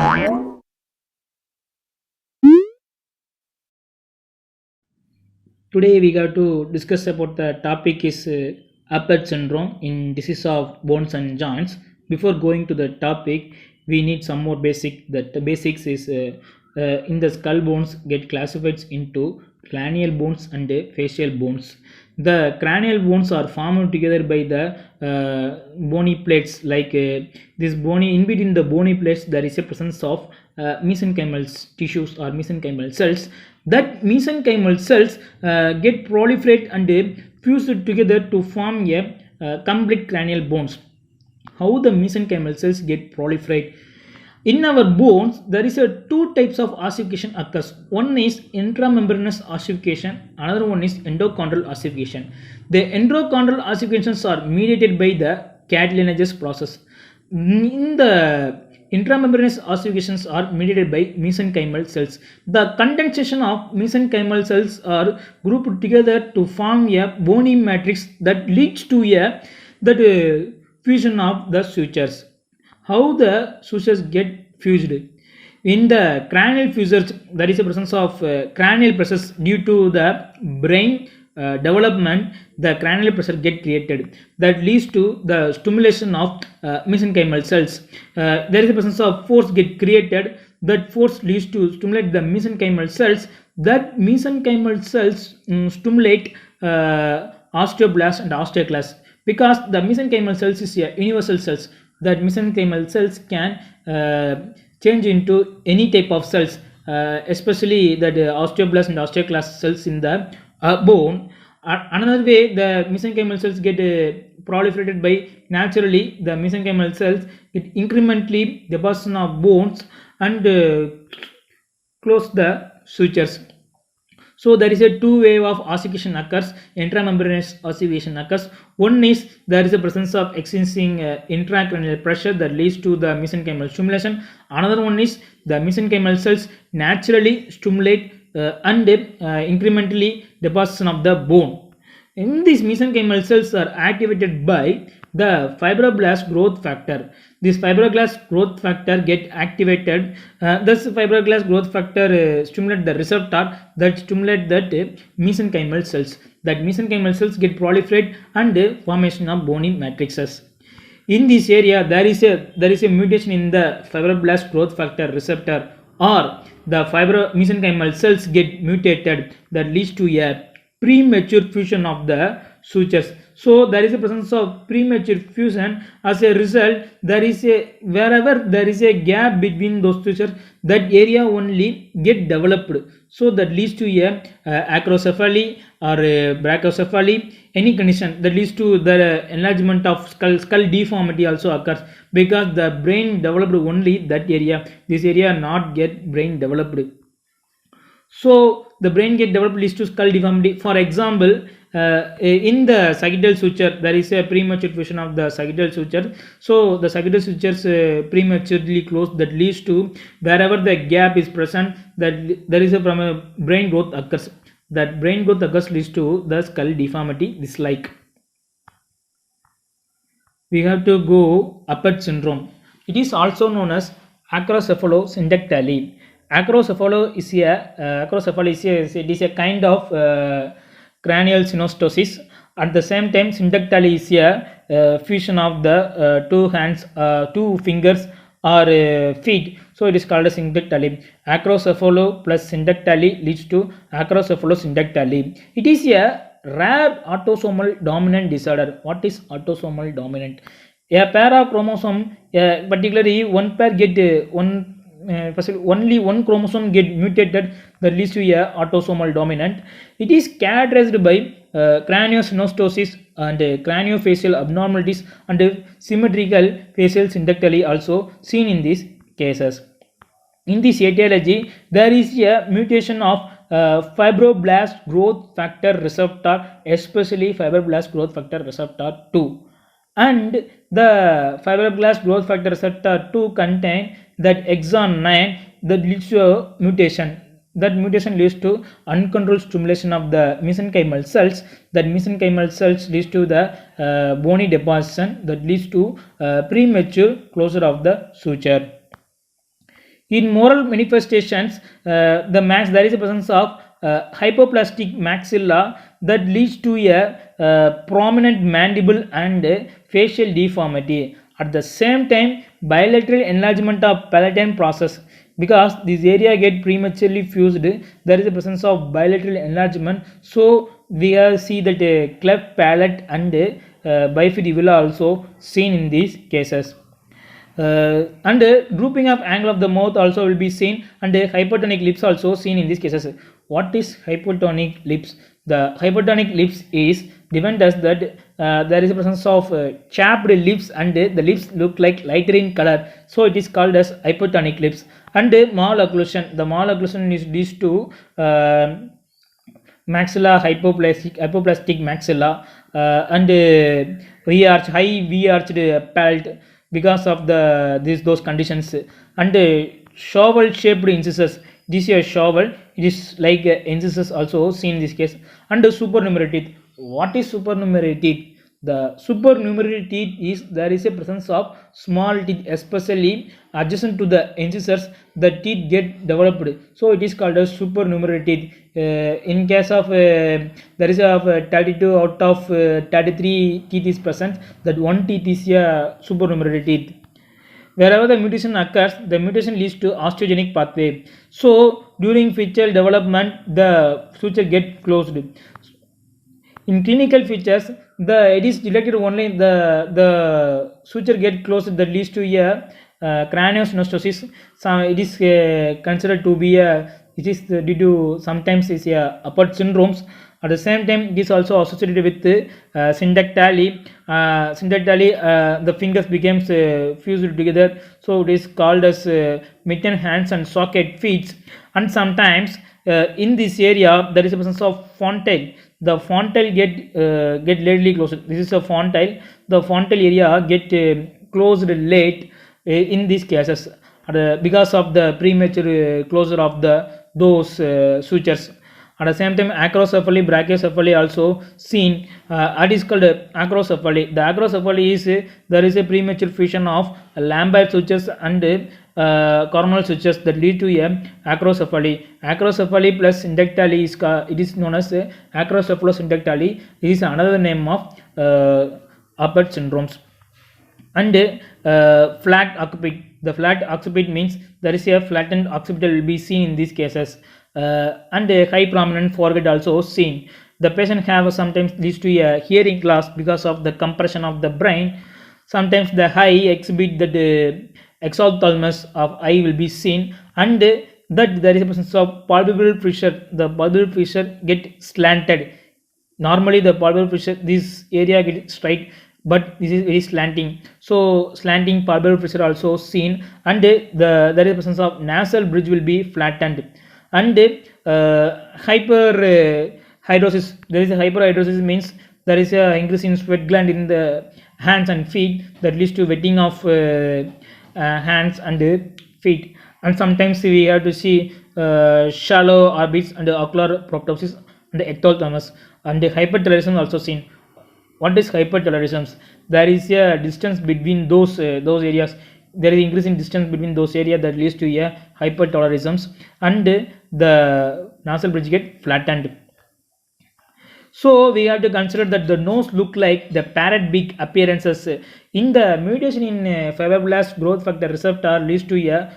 Today we got to discuss about the topic is Apert syndrome in disease of bones and joints. Before going to the topic, we need some more basic. That the basics is in the skull bones get classified into cranial bones and facial bones. The cranial bones are formed together by the bony plates. Like this bony in between the bony plates, there is a presence of mesenchymal tissues or mesenchymal cells. That mesenchymal cells get proliferate and fused together to form a complete cranial bones. How the mesenchymal cells get proliferate? In our bones, there is a two types of ossification occurs. One is intramembranous ossification, another one is endochondral ossification. The endochondral ossifications are mediated by the cartilaginous process. In the intramembranous ossifications are mediated by mesenchymal cells. The condensation of mesenchymal cells are grouped together to form a bony matrix that leads to a fusion of the sutures. How the sutures get fused? In the cranial fissures, there is a presence of cranial pressures due to the brain development. The cranial pressure get created that leads to the stimulation of mesenchymal cells. There is a presence of force get created. That force leads to stimulate the mesenchymal cells. That mesenchymal cells stimulate osteoblasts and osteoclasts, because the mesenchymal cells is a universal cells. That mesenchymal cells can change into any type of cells, especially that osteoblast and osteoclast cells in the bone. Another way the mesenchymal cells get proliferated by naturally, the mesenchymal cells get incrementally deposition of bones and close the sutures. So there is a two way of ossification occurs. Intramembranous ossification occurs. One is there is a presence of experiencing intracranial pressure that leads to the mesenchymal stimulation. Another one is the mesenchymal cells naturally stimulate and incrementally deposition of the bone. In these mesenchymal cells are activated by the fibroblast growth factor. This fibroblast growth factor get activated. Thus fibroblast growth factor stimulate the receptor that stimulate that mesenchymal cells. That mesenchymal cells get proliferate and formation of bony matrices. In this area, there is a mutation in the fibroblast growth factor receptor, or the mesenchymal cells get mutated that leads to a premature fusion of the sutures. So there is a presence of premature fusion. As a result, there is a wherever there is a gap between those sutures, that area only get developed. So that leads to a acrocephaly or a brachiocephaly. Any condition that leads to the enlargement of skull deformity also occurs, because the brain developed only that area. This area not get brain developed. So the brain get developed leads to skull deformity. For example, in the sagittal suture, there is a premature fusion of the sagittal suture. So the sagittal sutures prematurely closed, that leads to wherever the gap is present, that there is a from a brain growth occurs. That brain growth occurs leads to the skull deformity. This like we have to go Apert syndrome. It is also known as acrocephalosyndactyly. Acrocephaly is a kind of cranial synostosis. At the same time, syndactyly is a fusion of the two hands, two fingers or feet. So it is called as syndactyly. Acrocephalo plus syndactyly leads to acrocephalosyndactyly. It is a rare autosomal dominant disorder. What is autosomal dominant? A pair of chromosome, particularly one pair get only one chromosome get mutated, that leads to a autosomal dominant. It is characterized by craniosynostosis and craniofacial abnormalities and symmetrical facial syndactyly also seen in these cases. In this etiology, there is a mutation of fibroblast growth factor receptor, especially fibroblast growth factor receptor 2. And the fibroblast growth factor receptor 2 contain that exon 9 that leads to a mutation. That mutation leads to uncontrolled stimulation of the mesenchymal cells. That mesenchymal cells leads to the bony deposition that leads to premature closure of the suture. In moral manifestations, there is a presence of hypoplastic maxilla that leads to a prominent mandible and facial deformity. At the same time, bilateral enlargement of palatine process, because this area get prematurely fused, there is a presence of bilateral enlargement. So we have see that a cleft palate and bifidula also seen in these cases. And drooping of angle of the mouth also will be seen, and hypertonic lips also seen in these cases. What is hypertonic lips? The hypertonic lips is defined as that there is a presence of chapped lips, and the lips look like lighter in color, so it is called as hypertonic lips. And malocclusion, the malocclusion is these two maxilla hypoplastic maxilla, and high V-arched palate because of those conditions, and shovel shaped incisors. This is a shovel, it is like incisors also seen in this case. And supernumerary teeth. What is supernumerary teeth? The supernumerary teeth is there is a presence of small teeth, especially adjacent to the incisors, the teeth get developed, so it is called as supernumerary teeth. In case of there is a 32 out of 33 teeth is present, that one teeth is a supernumerary teeth. Wherever the mutation occurs, the mutation leads to osteogenic pathway. So during fetal development, the suture get closed. In clinical features, it is detected only the suture get closed, that leads to a craniosynostosis. So it is considered to be it is due to sometimes is a Apert syndromes. At the same time, it is also associated with syndactyly. The fingers becomes fused together, so it is called as mitten hands and socket feet. And sometimes in this area there is a presence of fontile. The fontile get lately closed. This is a fontile. The fontile area get closed late in these cases because of the premature closure of those sutures. At the same time, acrocephaly, brachiocephaly also seen. It is called acrocephaly. The acrocephaly is there is a premature fusion of Lambert sutures and coronal sutures that lead to a acrocephaly. Acrocephaly plus syndactyly is it is known as acrocephalosyndactyly. It is another name of Apert syndromes. And flat occipit. The flat occipit means there is a flattened occipital will be seen in these cases. And a high prominent forehead also seen. The patient have sometimes leads to a hearing loss because of the compression of the brain. Sometimes the eye exhibit that exophthalmos of eye will be seen, and that there is a presence of palpebral fissure. The palpebral fissure get slanted. Normally the palpebral fissure, this area get straight, but this is very slanting, so slanting palpebral fissure also seen. And there is a presence of nasal bridge will be flattened. And hyperhidrosis, there is a hyperhidrosis means there is a increase in sweat gland in the hands and feet that leads to wetting of hands and feet. And sometimes we have to see shallow orbits and ocular proptosis and ectophthalmos. And hypertelorism also seen. What is hypertelorism? There is a distance between those areas. There is increasing distance between those areas that leads to a hypertelorism, and the nasal bridge get flattened. So we have to consider that the nose look like the parrot beak appearances. In the mutation in fibroblast growth factor receptor leads to a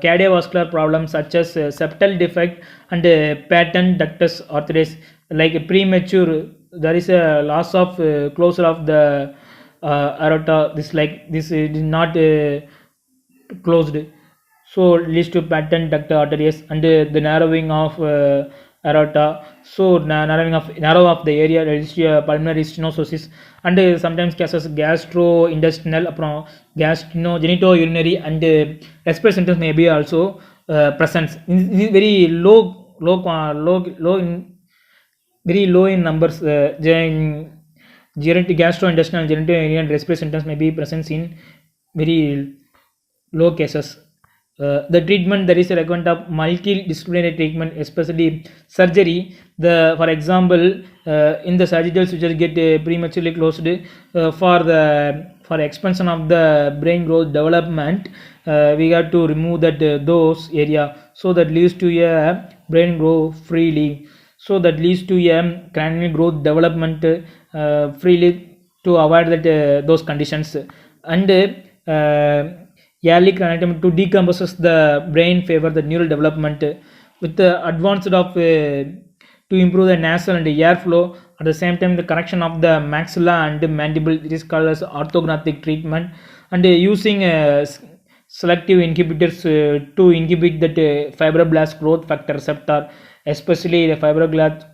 cardiovascular problem such as septal defect and patent ductus arteriosus, like a premature. There is a loss of closure of the aorta. This is not closed, so leads to patent ductus arteriosus and the narrowing of aorta. So narrow of the area leads to pulmonary stenosis, and sometimes causes gastrointestinal, genitourinary and respiratory symptoms may be also present. This is very very low in numbers. Gastrointestinal, genitourinary and respiratory symptoms may be present in very low cases. The treatment, there is a requirement of multidisciplinary treatment, especially surgery. For example, in the sagittal suture get prematurely closed for expansion of the brain growth development. we got to remove that those area, so that leads to a brain grow freely, so that leads to a cranial growth development freely, to avoid that those conditions. And early craniotomy to decomposes the brain favor the neural development with the advanced of to improve the nasal and air flow. At the same time, the correction of the maxilla and mandible, it is called as orthognathic treatment. And using selective inhibitors to inhibit that fibroblast growth factor receptor, especially the fibroblast